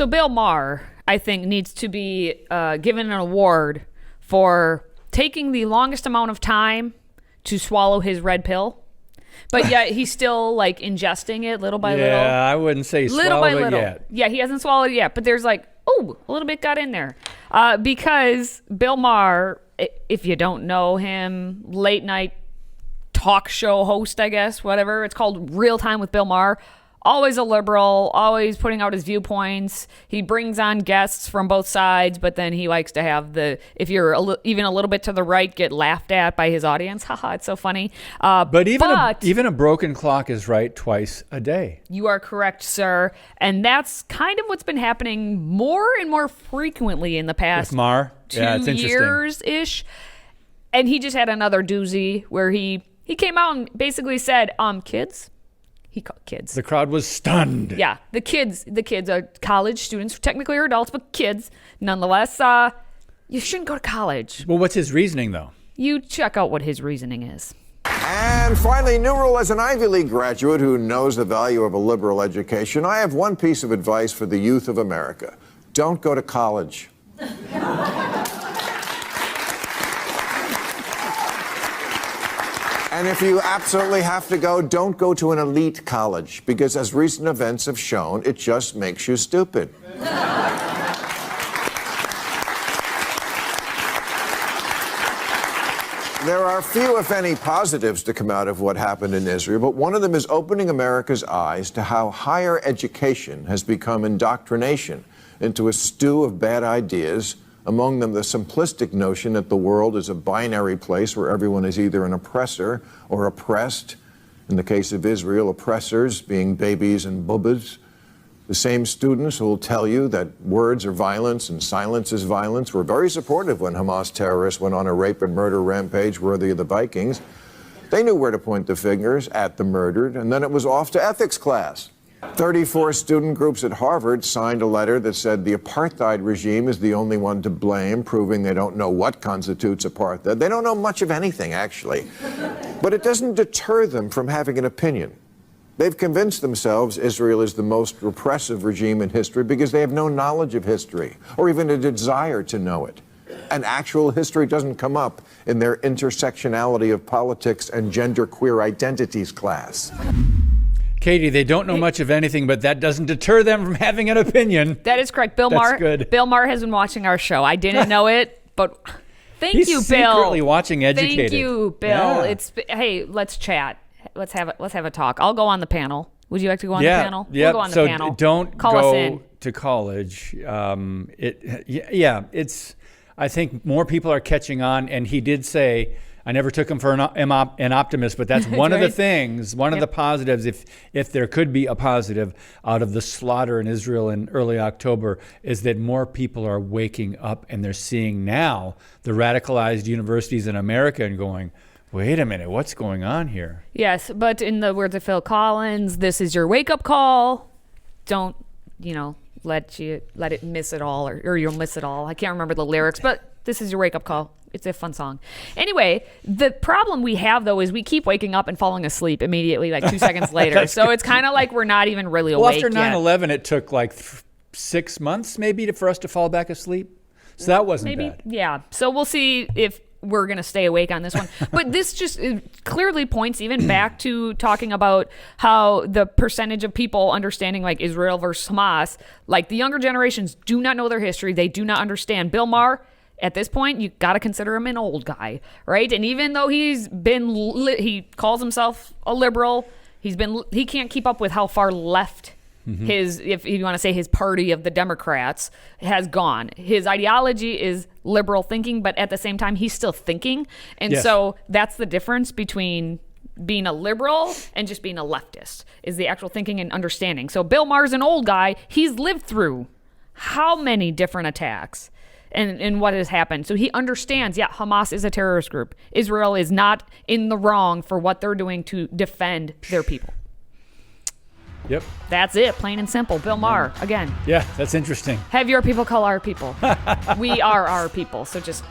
So Bill Maher, I think, needs to be given an award for taking the longest amount of time to swallow his red pill. But yet he's still like ingesting it little by little. Yeah, I wouldn't say swallowed it yet. Yeah, he hasn't swallowed it yet. But there's like, a little bit got in there. Because Bill Maher, if you don't know him, late night talk show host, I guess, whatever. It's called Real Time with Bill Maher. Always a liberal, always putting out his viewpoints. He brings on guests from both sides, but then he likes to have if you're even a little bit to the right, get laughed at by his audience. Haha, it's so funny. But even a broken clock is right twice a day. You are correct, sir. And that's kind of what's been happening more and more frequently in the past With Maher? 2 Yeah, it's interesting. years-ish. And he just had another doozy where he came out and basically said, kids? He called kids. The crowd was stunned. Yeah, the kids are college students, technically are adults, but kids nonetheless. You shouldn't go to college. Well, what's his reasoning, though? You check out what his reasoning is. And finally, new rule as an Ivy League graduate who knows the value of a liberal education, I have one piece of advice for the youth of America. Don't go to college. And if you absolutely have to go, don't go to an elite college, because as recent events have shown, it just makes you stupid. There are few, if any, positives to come out of what happened in Israel, but one of them is opening America's eyes to how higher education has become indoctrination into a stew of bad ideas, among them the simplistic notion that the world is a binary place where everyone is either an oppressor or oppressed. In the case of Israel, oppressors being babies and bubbas. The same students who will tell you that words are violence and silence is violence were very supportive when Hamas terrorists went on a rape and murder rampage worthy of the Vikings. They knew where to point the fingers at the murdered, and then it was off to ethics class. 34 student groups at Harvard signed a letter that said the apartheid regime is the only one to blame, proving they don't know what constitutes apartheid. They don't know much of anything, actually. But it doesn't deter them from having an opinion. They've convinced themselves Israel is the most repressive regime in history because they have no knowledge of history, or even a desire to know it. And actual history doesn't come up in their intersectionality of politics and genderqueer identities class. Katie, they don't know much of anything, but that doesn't deter them from having an opinion. That is correct. Bill Maher. Good. Bill Maher has been watching our show. I didn't know it, but thank you, Bill. He's secretly watching Educated. Thank you, Bill. Yeah. Hey, let's chat. Let's have a talk. I'll go on the panel. Would you like to go on the panel? Yeah. We'll go on the panel. So don't Call us go in. to college. It's. I think more people are catching on, and he did say, I never took him for an optimist, but that's one of the things, one of the positives, if there could be a positive out of the slaughter in Israel in early October, is that more people are waking up and they're seeing now the radicalized universities in America and going, wait a minute, what's going on here? Yes, but in the words of Phil Collins, this is your wake-up call. Don't, let it miss it all, or you'll miss it all. I can't remember the lyrics, but this is your wake-up call. It's a fun song. Anyway, the problem we have, though, is we keep waking up and falling asleep immediately, like 2 seconds later. So it's kind of like we're not even really awake yet. Well, after 9/11, yet. It took like 6 months maybe for us to fall back asleep. So that wasn't bad. Yeah. So we'll see if we're going to stay awake on this one. But this just clearly points even back to talking about how the percentage of people understanding like Israel versus Hamas, like the younger generations do not know their history. They do not understand. Bill Maher, at this point, you got to consider him an old guy, right? And even though he calls himself a liberal, he can't keep up with how far left if you want to say his party of the Democrats has gone. His ideology is liberal thinking, but at the same time, he's still thinking. And so that's the difference between being a liberal and just being a leftist, is the actual thinking and understanding. So Bill Maher's an old guy. He's lived through how many different attacks and what has happened. So he understands, Hamas is a terrorist group. Israel is not in the wrong for what they're doing to defend their people. Yep. That's it, plain and simple. Bill Maher, again. Yeah, that's interesting. Have your people call our people. We are our people, so just